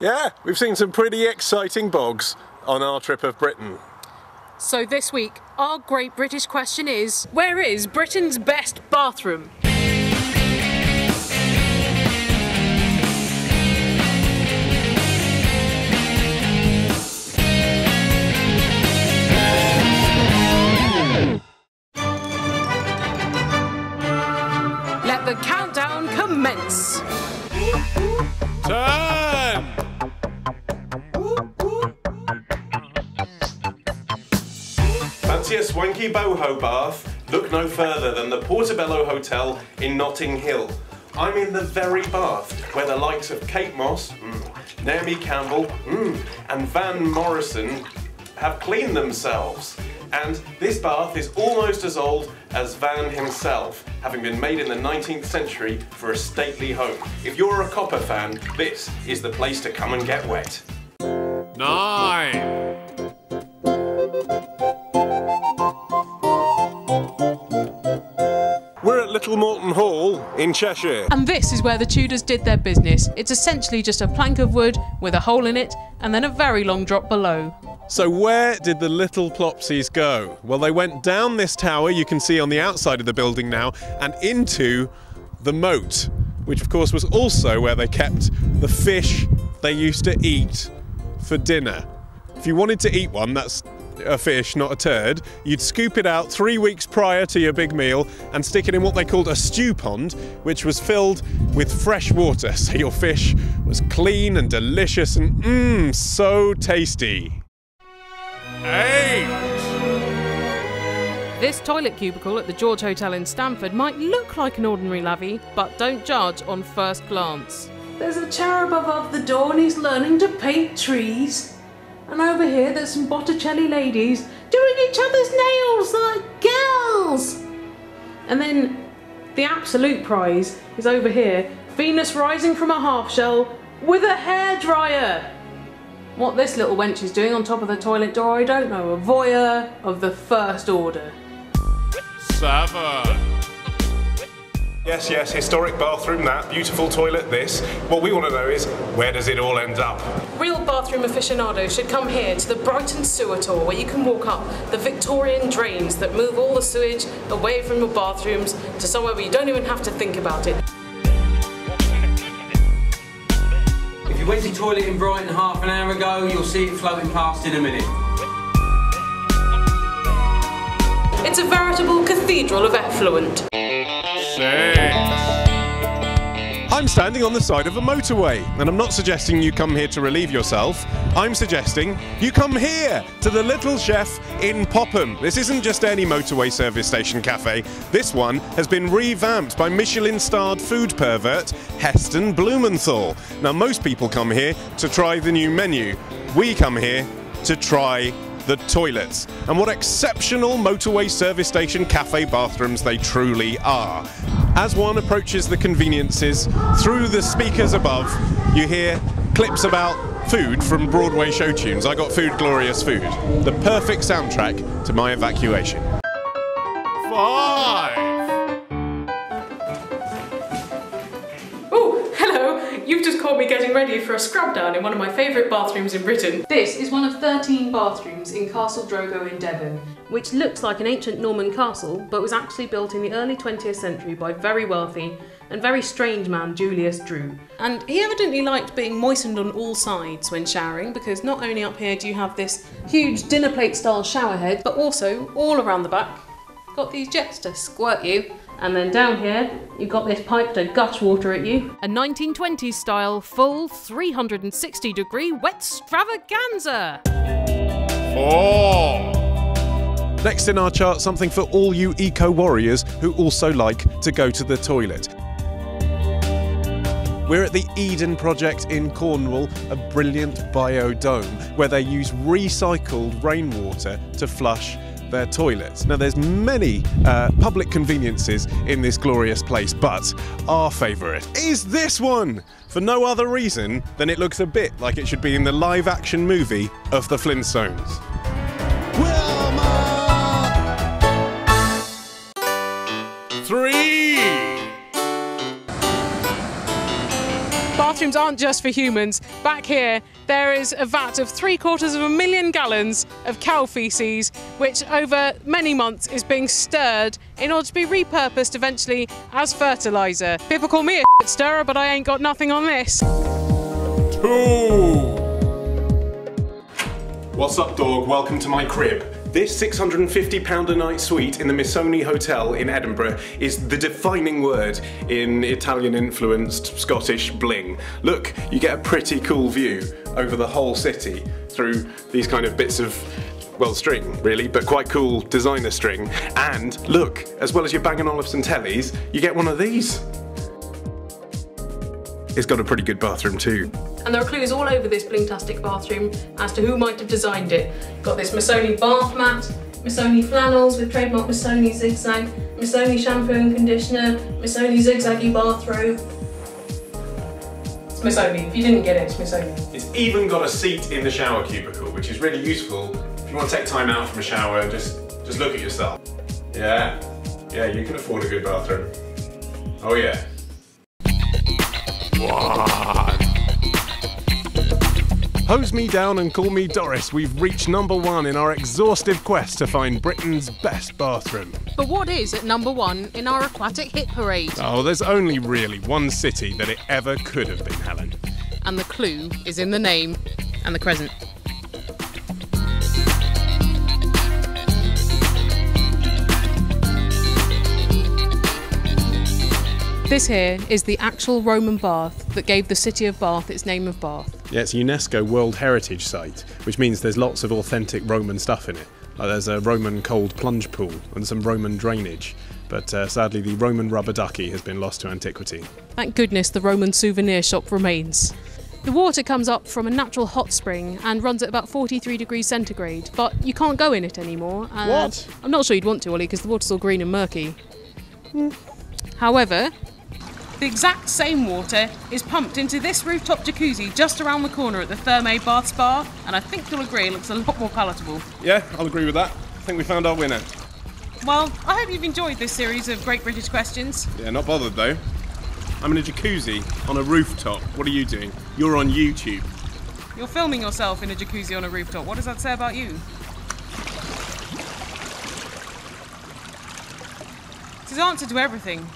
Yeah, we've seen some pretty exciting bogs on our trip of Britain. So this week, our great British question is, where is Britain's best bathroom? Let the countdown commence. 10! Fancy a swanky boho bath? Look no further than the Portobello Hotel in Notting Hill. I'm in the very bath where the likes of Kate Moss, Naomi Campbell, and Van Morrison have cleaned themselves. And this bath is almost as old as Van himself, having been made in the 19th century for a stately home. If you're a Copper fan, this is the place to come and get wet. 9. We're at Little Morton Hall in Cheshire. And this is where the Tudors did their business. It's essentially just a plank of wood with a hole in it and then a very long drop below. So where did the little Plopsies go? Well, they went down this tower you can see on the outside of the building now and into the moat, which of course was also where they kept the fish they used to eat for dinner. If you wanted to eat one, that's a fish, not a turd, you'd scoop it out 3 weeks prior to your big meal and stick it in what they called a stew pond, which was filled with fresh water, so your fish was clean and delicious and so tasty. 8. This toilet cubicle at the George Hotel in Stamford might look like an ordinary lavvy, but don't judge on first glance. There's a cherub above the door and he's learning to paint trees. And over here there's some Botticelli ladies doing each other's nails like girls. And then the absolute prize is over here, Venus rising from a half shell with a hairdryer. What this little wench is doing on top of the toilet door, I don't know. A voyeur of the first order. 7. Yes, historic bathroom, that. Beautiful toilet, this. What we want to know is, where does it all end up? Real bathroom aficionados should come here to the Brighton sewer tour, where you can walk up the Victorian drains that move all the sewage away from your bathrooms to somewhere where you don't even have to think about it. If you went to the toilet in Brighton half an hour ago, you'll see it floating past in a minute. It's a veritable cathedral of effluent. 6. I'm standing on the side of a motorway, and I'm not suggesting you come here to relieve yourself. I'm suggesting you come here to the Little Chef in Popham. This isn't just any motorway service station cafe. This one has been revamped by Michelin-starred food pervert Heston Blumenthal. Now, most people come here to try the new menu. We come here to try the toilets, and what exceptional motorway service station cafe bathrooms they truly are. As one approaches the conveniences, through the speakers above, you hear clips about food from Broadway show tunes. I got Food, Glorious Food. The perfect soundtrack to my evacuation. 5. You've just caught me getting ready for a scrub down in one of my favourite bathrooms in Britain. This is one of 13 bathrooms in Castle Drogo in Devon, which looks like an ancient Norman castle, but was actually built in the early 20th century by very wealthy and very strange man Julius Drew. And he evidently liked being moistened on all sides when showering, because not only up here do you have this huge dinner plate style shower head, but also all around the back got these jets to squirt you. And then down here, you've got this pipe to gush water at you. A 1920s style, full 360-degree wet stravaganza. 4. Next in our chart, something for all you eco-warriors who also like to go to the toilet. We're at the Eden Project in Cornwall, a brilliant biodome where they use recycled rainwater to flush their toilets. Now, there's many public conveniences in this glorious place, but our favourite is this one, for no other reason than it looks a bit like it should be in the live-action movie of the Flintstones. Wilma! 3. bathrooms aren't just for humans. Back here, there is a vat of 750,000 gallons of cow faeces, which over many months is being stirred in order to be repurposed eventually as fertiliser. People call me a shit stirrer, but I ain't got nothing on this. Ooh. What's up, dog? Welcome to my crib. This £650 a night suite in the Morton Hotel in Edinburgh is the defining word in Italian-influenced Scottish bling. Look, you get a pretty cool view over the whole city through these kind of bits of, well, string, really, but quite cool designer string. And look, as well as your Bang & Olufsen tellies, you get one of these. It's got a pretty good bathroom too. And there are clues all over this blingtastic bathroom as to who might have designed it. Got this Missoni bath mat, Missoni flannels with trademark Missoni zigzag, Missoni shampoo and conditioner, Missoni zigzaggy bathrobe. It's Missoni. If you didn't get it, it's Missoni. It's even got a seat in the shower cubicle, which is really useful if you want to take time out from a shower. Just look at yourself. Yeah, you can afford a good bathroom. Oh yeah. What? Hose me down and call me Doris. We've reached #1 in our exhaustive quest to find Britain's best bathroom. But what is at #1 in our aquatic hit parade? Oh, there's only really one city that it ever could have been, Helen. And the clue is in the name and the crescent. This here is the actual Roman bath that gave the city of Bath its name of Bath. Yeah, it's a UNESCO World Heritage Site, which means there's lots of authentic Roman stuff in it. Like there's a Roman cold plunge pool and some Roman drainage, but sadly the Roman rubber ducky has been lost to antiquity. Thank goodness the Roman souvenir shop remains. The water comes up from a natural hot spring and runs at about 43 degrees centigrade, but you can't go in it anymore. What? I'm not sure you'd want to, Ollie, because the water's all green and murky. However, the exact same water is pumped into this rooftop jacuzzi just around the corner at the Thermae Bath Spa, and I think you'll agree it looks a lot more palatable. Yeah, I'll agree with that. I think we found our winner. Well, I hope you've enjoyed this series of Great British Questions. Yeah, not bothered though. I'm in a jacuzzi on a rooftop. What are you doing? You're on YouTube. You're filming yourself in a jacuzzi on a rooftop. What does that say about you? It's his answer to everything.